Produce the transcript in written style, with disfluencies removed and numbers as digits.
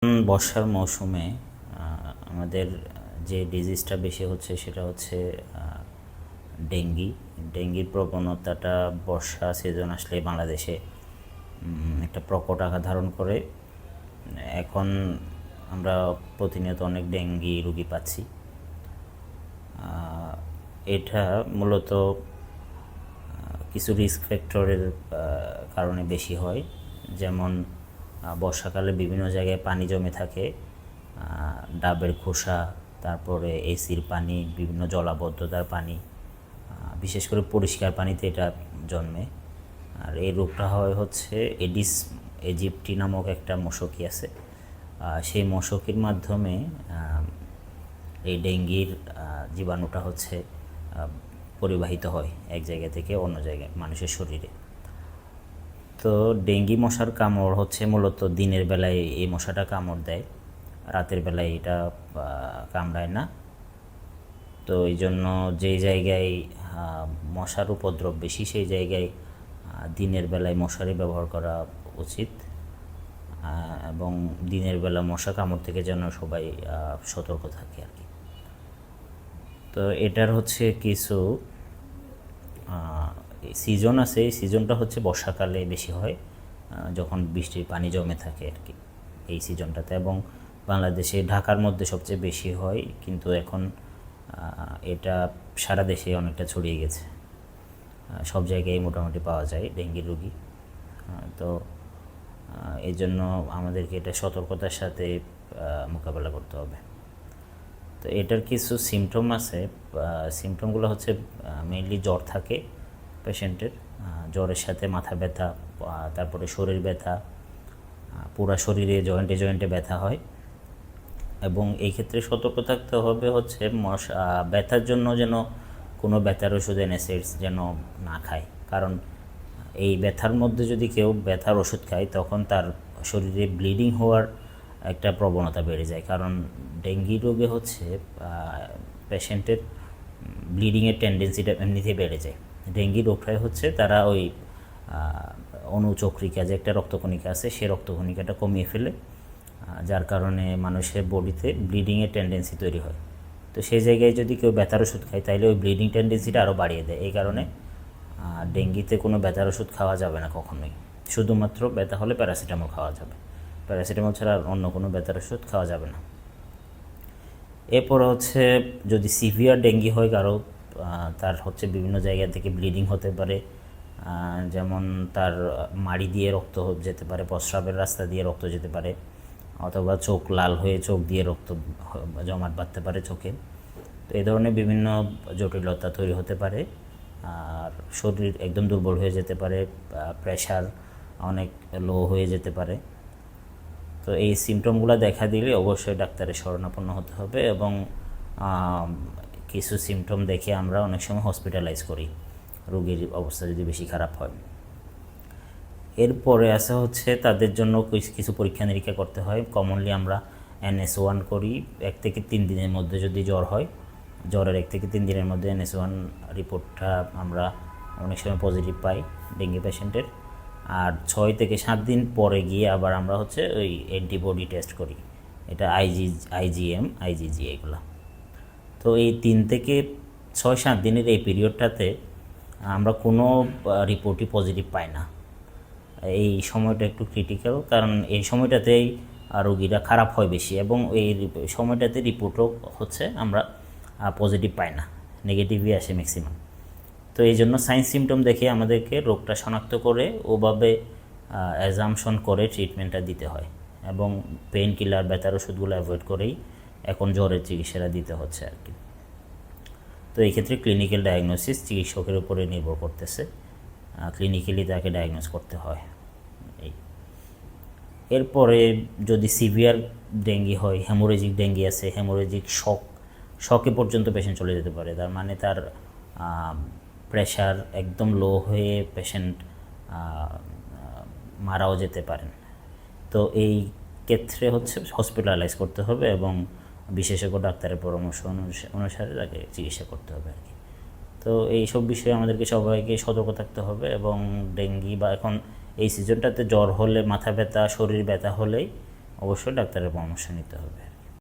বর্ষার মৌসুমে আমাদের যে ডিজিজটা বেশি হচ্ছে সেটা হচ্ছে ডেঙ্গি। ডেঙ্গির প্রবণতাটা বর্ষা সিজন আসলে বাংলাদেশে একটা প্রকট আকার ধারণ করে। এখন আমরা প্রতিনিয়ত অনেক ডেঙ্গি রোগী পাচ্ছি। এটা মূলত কিছু রিস্ক ফ্যাক্টরের কারণে বেশি হয়। যেমন বর্ষাকালে বিভিন্ন জায়গায় পানি জমে থাকে, ডাবের খোসা, তারপরে এসির পানি, বিভিন্ন জলাবদ্ধতার পানি, বিশেষ করে পরিষ্কার পানিতে এটা জন্মে। আর এই রোগটা হয় হচ্ছে এডিস ইজিপ্টি নামক একটা মশকি আছে, সেই মশকির মাধ্যমে এই ডেঙ্গির জীবাণুটা হচ্ছে পরিবাহিত হয় এক জায়গা থেকে অন্য জায়গায় মানুষের শরীরে। তো ডেঙ্গি মশার কামড় হচ্ছে মূলত দিনের বেলায় এই মশাটা কামড় দেয়, রাতের বেলায় এটা কামড়ায় না। তো এই জন্য যেই জায়গায় মশার উপদ্রব বেশি সেই জায়গায় দিনের বেলায় মশারি ব্যবহার করা উচিত, এবং দিনের বেলা মশা কামড় থেকে যেন সবাই সতর্ক থাকে আর কি। তো এটার হচ্ছে কিছু সিজন আছে। এই সিজনটা হচ্ছে বর্ষাকালে বেশি হয়, যখন বৃষ্টির পানি জমে থাকে আর কি এই সিজনটাতে, এবং বাংলাদেশে ঢাকার মধ্যে সবচেয়ে বেশি হয়। কিন্তু এখন এটা সারা দেশে অনেকটা ছড়িয়ে গেছে, সব জায়গায় মোটামুটি পাওয়া যায় ডেঙ্গি রোগী। তো এই জন্য আমাদেরকে এটা সতর্কতার সাথে মোকাবেলা করতে হবে। তো এটার কিছু সিমটম আছে। সিমটমগুলো হচ্ছে মেইনলি জ্বর থাকে পেশেন্টের, জ্বরের সাথে মাথা ব্যথা, তারপরে শরীর ব্যথা, পুরো শরীরে জয়েন্টে জয়েন্টে ব্যথা হয়। এবং এই ক্ষেত্রে সতর্ক থাকতে হবে হচ্ছে ব্যথার জন্য যেন কোনো ব্যথার ওষুধ অ্যানাসিডস যেন না খায়, কারণ এই ব্যথার মধ্যে যদি কেউ ব্যথার ওষুধ খায় তখন তার শরীরে ব্লিডিং হওয়ার একটা প্রবণতা বেড়ে যায়। কারণ ডেঙ্গি রোগে হচ্ছে পেশেন্টের ব্লিডিংয়ের টেন্ডেন্সিটা এমনিতেই বেড়ে যায়। ডেঙ্গি রোগটাই হচ্ছে তারা ওই অনুচক্রিকা যে একটা রক্তকণিকা আছে সে রক্তকণিকাটা কমিয়ে ফেলে, যার কারণে মানুষের বডিতে ব্লিডিংয়ের টেন্ডেন্সি তৈরি হয়। তো সেই জায়গায় যদি কেউ ব্যথার ওষুধ খায় তাহলে ওই ব্লিডিং টেন্ডেন্সিটা আরও বাড়িয়ে দেয়। এই কারণে ডেঙ্গিতে কোনো ব্যথার ওষুধ খাওয়া যাবে না কখনোই। শুধুমাত্র ব্যথা হলে প্যারাসিটামল খাওয়া যাবে, প্যারাসিটামল ছাড়া আর অন্য কোনো ব্যথার ওষুধ খাওয়া যাবে না। এরপর হচ্ছে যদি সিভিয়ার ডেঙ্গি হয় কারো, তার হচ্ছে বিভিন্ন জায়গা থেকে ব্লিডিং হতে পারে, যেমন তার মাড়ি দিয়ে রক্ত যেতে পারে, প্রস্রাবের রাস্তা দিয়ে রক্ত যেতে পারে, অথবা চোখ লাল হয়ে চোখ দিয়ে রক্ত জমাট বাঁধতে পারে চোখে। তো এই ধরনের বিভিন্ন জটিলতা তৈরি হতে পারে। আর শরীর একদম দুর্বল হয়ে যেতে পারে, প্রেশার অনেক লো হয়ে যেতে পারে। তো এই সিমটমগুলো দেখা দিলে অবশ্যই ডাক্তারের শরণাপন্ন হতে হবে, এবং কিছু সিমটম দেখে আমরা অনেক সময় হসপিটালাইজ করি রোগীর অবস্থা যদি বেশি খারাপ হয়। এরপরে আসা হচ্ছে তাদের জন্য কিছু পরীক্ষা নিরীক্ষা করতে হয়। কমনলি আমরা NS1 করি 1 থেকে 3 দিনের মধ্যে। যদি জ্বর হয়, জ্বরের 1 থেকে 3 দিনের মধ্যে NS1 রিপোর্টটা আমরা অনেক সময় পজিটিভ পাই ডেঙ্গি পেশেন্টের। আর 6 থেকে 7 দিন পরে গিয়ে আবার আমরা হচ্ছে ওই অ্যান্টিবডি টেস্ট করি, এটা IgM IgG এগুলো। তো এই 3 থেকে 6-7 দিনের এই পিরিয়ডটাতে আমরা কোনো রিপোর্টই পজিটিভ পাই না। এই সময়টা একটু ক্রিটিক্যাল, কারণ এই সময়টাতেই রোগীরা খারাপ হয় বেশি, এবং এই সময়টাতে রিপোর্টও হচ্ছে আমরা পজিটিভ পাই না, নেগেটিভই আসে ম্যাক্সিমাম। তো এই জন্য সাইন সিমটম দেখে আমাদেরকে রোগটা শনাক্ত করে ওভাবে অ্যাজামশন করে ট্রিটমেন্টটা দিতে হয়, এবং পেইন কিলার ব্যথার ওষুধগুলো অ্যাভয়েড করেই এখন জ্বরের চিকিৎসাটা দিতে হচ্ছে আর কি। তো এই ক্ষেত্রে ক্লিনিক্যাল ডায়াগনোসিস চিকিৎসকের উপরে নির্ভর করতেছে, ক্লিনিক্যালি তাকে ডায়াগনোস করতে হয়। এরপরে যদি সিভিয়ার ডেঙ্গি হয়, হেমোরেজিক ডেঙ্গি আছে, হেমোরেজিক শকে পর্যন্ত পেশেন্ট চলে যেতে পারে। তার মানে তার প্রেশার একদম লো হয়ে পেশেন্ট মারাও যেতে পারেন। তো এই ক্ষেত্রে হচ্ছে হসপিটালাইজ করতে হবে, এবং বিশেষজ্ঞ ডাক্তারের পরামর্শ অনুসারে তাকে চিকিৎসা করতে হবে আর কি। তো এই সব বিষয়ে আমাদেরকে সবাইকে সতর্ক থাকতে হবে। এবং ডেঙ্গি বা এখন এই সিজনটাতে জ্বর হলে, মাথা ব্যথা, শরীর ব্যথা হলেই অবশ্যই ডাক্তারের পরামর্শ নিতে হবে।